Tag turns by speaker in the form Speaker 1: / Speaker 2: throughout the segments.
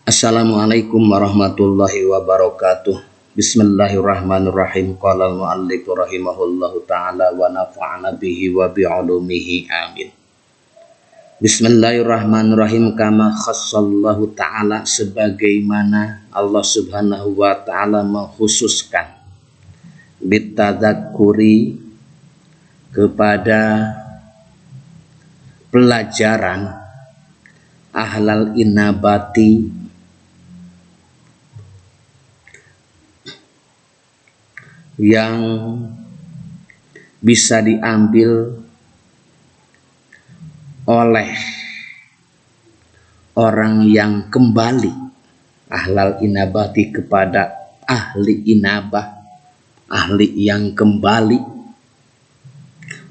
Speaker 1: Assalamualaikum warahmatullahi wabarakatuh. Bismillahirrahmanirrahim. Qala al-mu'allif rahimahullahu ta'ala wa nafa'ana bihi wa bi'ulumihi amin. Bismillahirrahmanirrahim. Kama khassallahu ta'ala, sebagaimana Allah subhanahu wa ta'ala mengkhususkan bitadzakuri kepada pelajaran ahlal inabati, yang bisa diambil oleh orang yang kembali, ahlal inabati kepada ahli inabah, ahli yang kembali.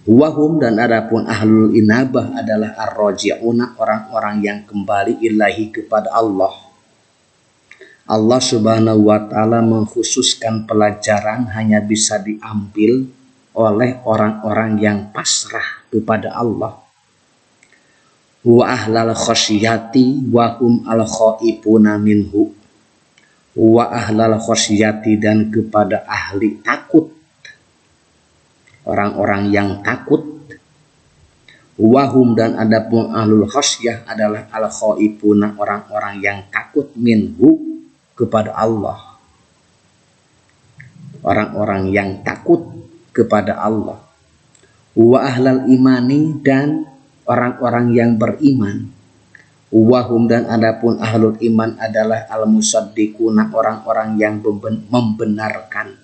Speaker 1: Wahum, dan adapun ahlul inabah adalah ar-raji'una, orang-orang yang kembali ilahi kepada Allah. Allah subhanahu wa ta'ala mengkhususkan pelajaran hanya bisa diambil oleh orang-orang yang pasrah kepada Allah. Wa ahlal khasyati wa hum al khaifuna minhu. Wa ahlal khasyati, dan kepada ahli takut, orang-orang yang takut. Wa hum, dan adapun ahlul khasyah adalah al khaifuna, orang-orang yang takut, minhu, kepada Allah, orang-orang yang takut kepada Allah. Wa ahlal imani, dan orang-orang yang beriman. Wahum, dan adapun ahlul iman adalah al-musaddiquna, orang-orang yang membenarkan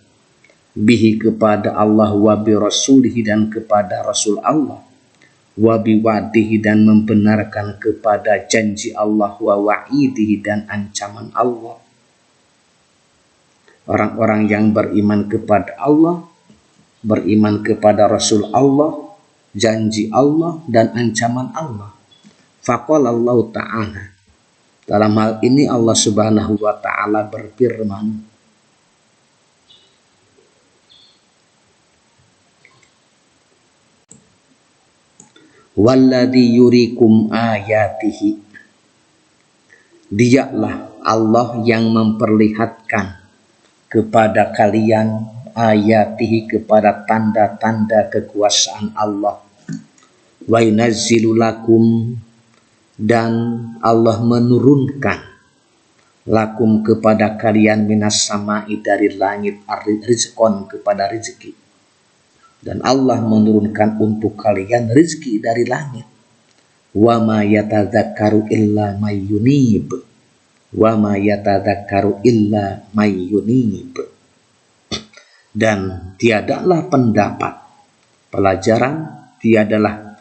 Speaker 1: bihi, kepada Allah, wa bi rasulihi, dan kepada Rasul Allah, wa bi wa'dihi, dan membenarkan kepada janji Allah, wa wa'idihi, dan ancaman Allah. Orang-orang yang beriman kepada Allah, beriman kepada Rasul Allah, janji Allah, dan ancaman Allah. Faqala Allah ta'ala, dalam hal ini Allah subhanahu wa ta'ala berfirman, walladzi yurikum ayatihi, dialah Allah yang memperlihatkan kepada kalian ayatihi, kepada tanda-tanda kekuasaan Allah. Wa yunazzilu lakum, dan Allah menurunkan lakum, kepada kalian, minas sama'i, dari langit, rizqon, kepada rezeki. Dan Allah menurunkan untuk kalian rezeki dari langit. Wa ma yatadzakkaru illa may yunib. Wa ma yatadzakkaru illa may yunib, dan tiadalah pendapat pelajaran, tiadalah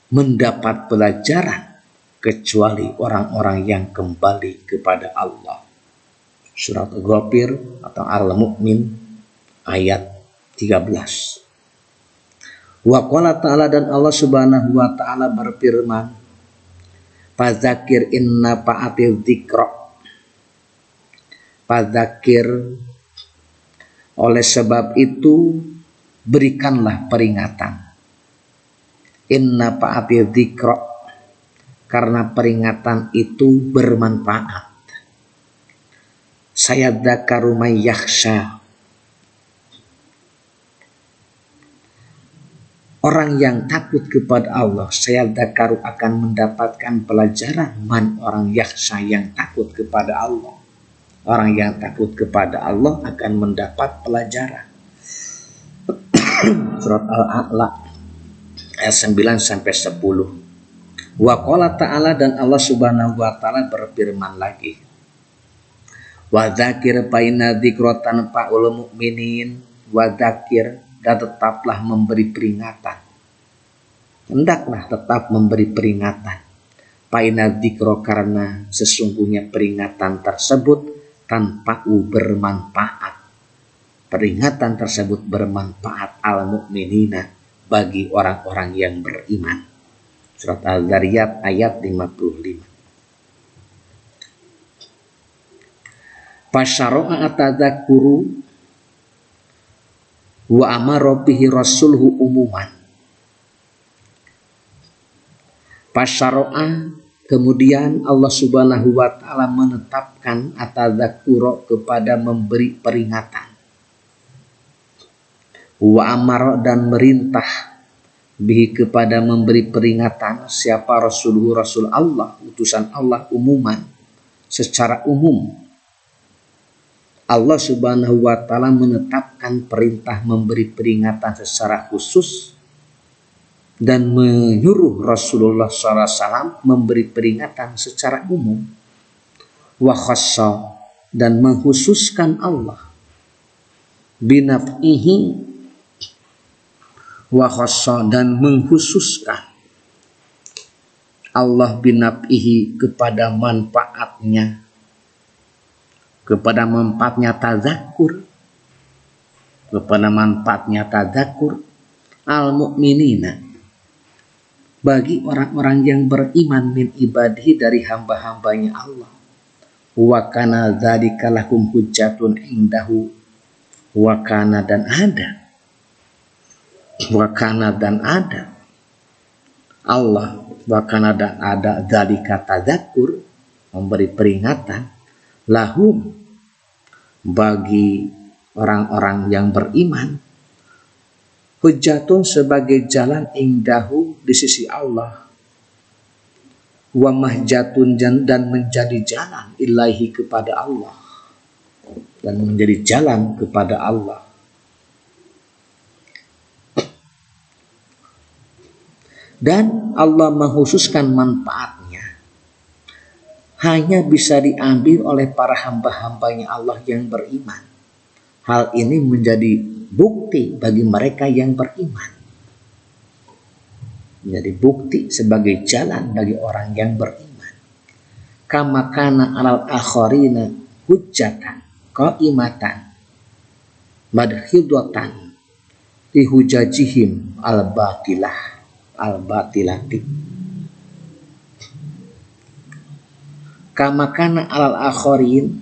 Speaker 1: mendapat pelajaran kecuali orang-orang yang kembali kepada Allah. Surat Ghafir atau Al-Mu'min ayat 13. Wa qala ta'ala, dan Allah subhanahu wa ta'ala berfirman, fadzakir inna fa'atil dzikra, fadzakir, oleh sebab itu berikanlah peringatan. Inna fa'atil dzikra, karena peringatan itu bermanfaat. Sayadzakaru may yakhsha, orang yang takut kepada Allah, sayadzakaru, akan mendapatkan pelajaran, man, orang yakhsha, yang takut kepada Allah. Orang yang takut kepada Allah akan mendapat pelajaran. Surat Al-A'la ayat 9 sampai 10. Wa qala ta'ala, dan Allah subhanahu wa ta'ala berfirman lagi, wa dzakir fa inna dzikra tanfa'ul mu'minin. Wa dzakir, dan tetaplah memberi peringatan, hendaklah tetap memberi peringatan. Fa inna dzikra, karena sesungguhnya peringatan tersebut tanfa'u, bermanfaat. Peringatan tersebut bermanfaat al mu'minina, bagi orang-orang yang beriman. Surat Al-Dzariyat ayat 55. Fasyara'a tadzakuru wa amara bihi rasulhu umuman. Fasyara'a, Kemudian Allah Subhanahu wa taala menetapkan atadzakuro kepada memberi peringatan. Wa amara dan merintah bihi kepada memberi peringatan siapa Rasul Allah, utusan Allah umuman, secara umum. Allah Subhanahu wa taala menetapkan perintah memberi peringatan secara khusus dan menyuruh Rasulullah SAW memberi peringatan secara umum. Wa khassa dan mengkhususkan Allah binaf'ihi, wa khassa dan mengkhususkan Allah binaf'ihi kepada manfaatnya, kepada manfaatnya tadzakur, kepada manfaatnya tadzakur al-mu'minina, bagi orang-orang yang beriman min ibadihi dari hamba-hambanya Allah. Wa kana dzalika lahum hujjatun indahu, wa kana dan ada, wa kana dan ada Allah, wa kana dan ada dzalika tadzakur, memberi peringatan lahum bagi orang-orang yang beriman, hujjatun sebagai jalan indahu di sisi Allah, wa mahjatun dan menjadi jalan ilahi kepada Allah, dan menjadi jalan kepada Allah. Dan Allah mengkhususkan manfaatnya hanya bisa diambil oleh para hamba-hambanya Allah yang beriman. Hal ini menjadi bukti bagi mereka yang beriman, menjadi bukti sebagai jalan bagi orang yang beriman. Kama kana alal akharina hujjatan qaimatan madhidatan lihujajihim al-batilati. Kama kana alal akharin,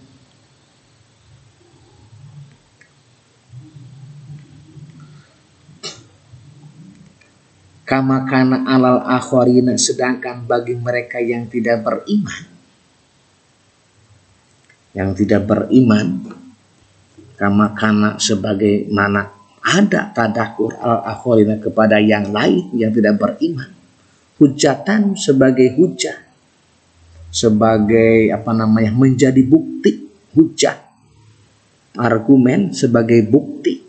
Speaker 1: kama kana alal akharina, sedangkan bagi mereka yang tidak beriman, kama kana sebagaimana ada tadakur al akharina kepada yang lain yang tidak beriman, hujatan sebagai hujah, sebagai menjadi bukti, hujah argumen sebagai bukti,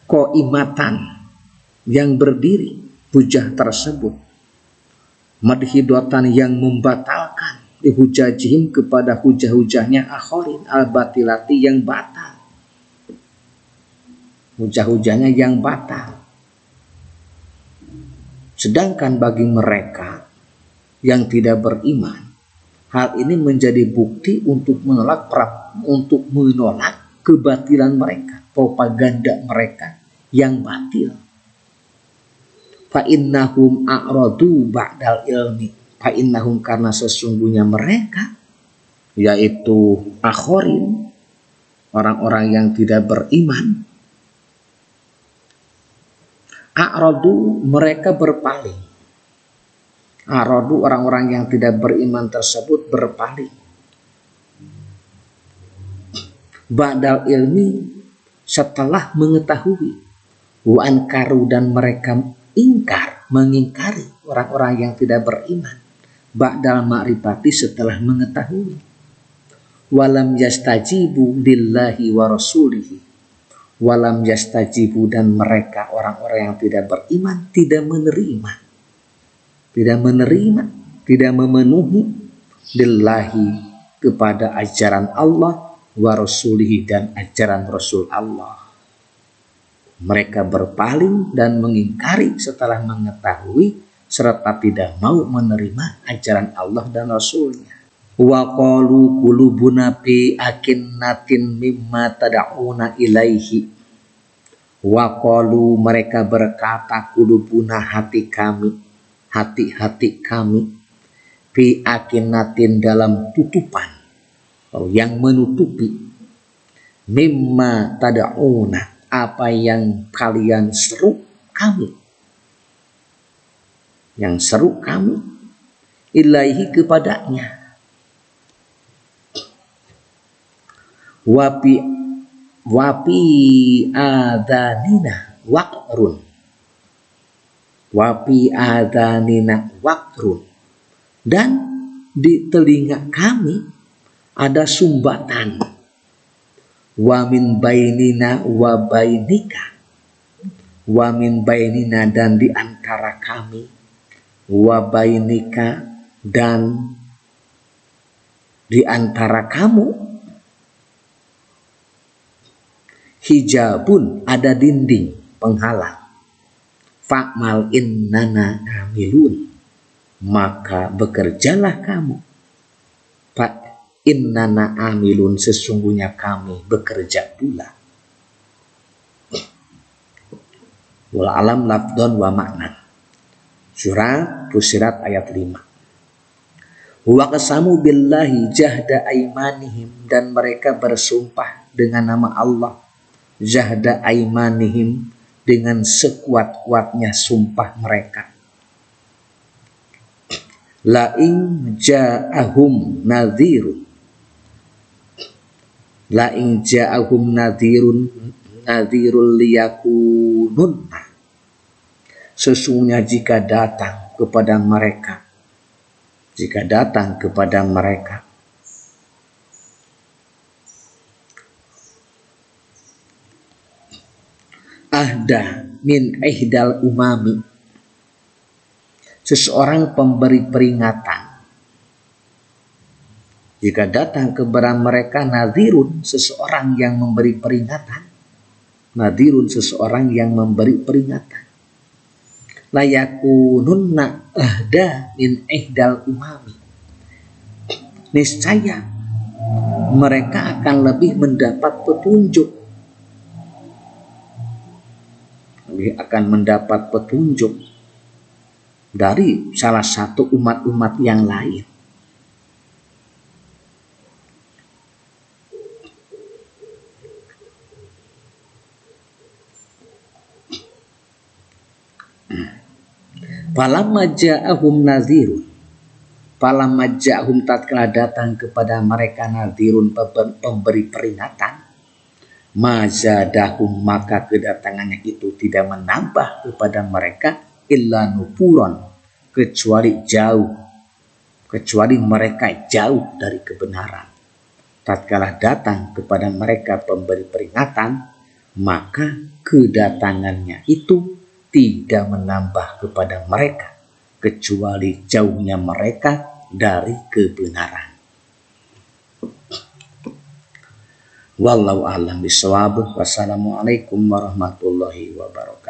Speaker 1: qaimatan yang berdiri hujah tersebut, madhidatan yang membatalkan dihujajihim kepada hujah-hujahnya akharin al-batilati yang batal, hujah-hujahnya yang batal. Sedangkan bagi mereka yang tidak beriman, hal ini menjadi bukti untuk menolak kebatilan mereka, propaganda mereka yang batil. Fa innahum a'radu ba'dal ilmi, fa innahum karena sesungguhnya mereka, yaitu akhorin, orang-orang yang tidak beriman, a'radu mereka berpaling. A'radu orang-orang yang tidak beriman tersebut berpaling. Ba'dal ilmi setelah mengetahui, wa ankaru dan mereka mengingkari orang-orang yang tidak beriman, ba'dal ma'rifati setelah mengetahui, walam yastajibu lillahi wa rasulihi, walam yastajibu dan mereka orang-orang yang tidak beriman tidak memenuhi lillahi kepada ajaran Allah, wa rasulihi dan ajaran Rasul Allah. Mereka berpaling dan mengingkari setelah mengetahui serta tidak mau menerima ajaran Allah dan Rasulnya. Wa qalu qulubuna fi akinnatin mimma tad'una ilaihi. Wa qalu mereka berkata, qulubuna hati kami fi akinnatin dalam tutupan, yang menutupi, mimma tad'una apa yang kalian seru kami, yang seru kami ilaihi kepadanya. Wapi adanina wakrun, wapi adanina wakrun, dan di telinga kami ada sumbatan. Wa min bainina wa bainika, wa min bainina dan di antara kami, wa bainika dan di antara kamu, hijabun ada dinding penghalang. Fa'mal innana amilun, maka bekerjalah kamu. Fa innana amilun, sesungguhnya kami bekerja pula. Wal alam lafdon wa makna. Surat Fussilat ayat 5. Wa qasamu billahi jahda aimanihim, dan mereka bersumpah dengan nama Allah, jahda aimanihim, dengan sekuat-kuatnya sumpah mereka. La in ja'ahum nadhirun, la in ja'ahum nadhirul liyakununna, sesungguhnya jika datang kepada mereka, ahda min ihdal umami, seseorang pemberi peringatan. Jika datang kepada mereka nadhirun, seseorang yang memberi peringatan. Nadhirun, seseorang yang memberi peringatan. Layakununna ahda min ihdal umami, niscaya mereka akan lebih mendapat petunjuk, dari salah satu umat-umat yang lain. Falamma ja'ahum nadhirun, falamma ja'ahum, tatkala datang kepada mereka nadhirun, pemberi peringatan, mazadahum, maka kedatangannya itu tidak menambah kepada mereka illa nufuron, kecuali mereka jauh dari kebenaran. Tatkala datang kepada mereka pemberi peringatan, maka kedatangannya itu tidak menambah kepada mereka kecuali jauhnya mereka dari kebenaran. Wallahu a'lam bishawab. Wassalamualaikum warahmatullahi wabarakatuh.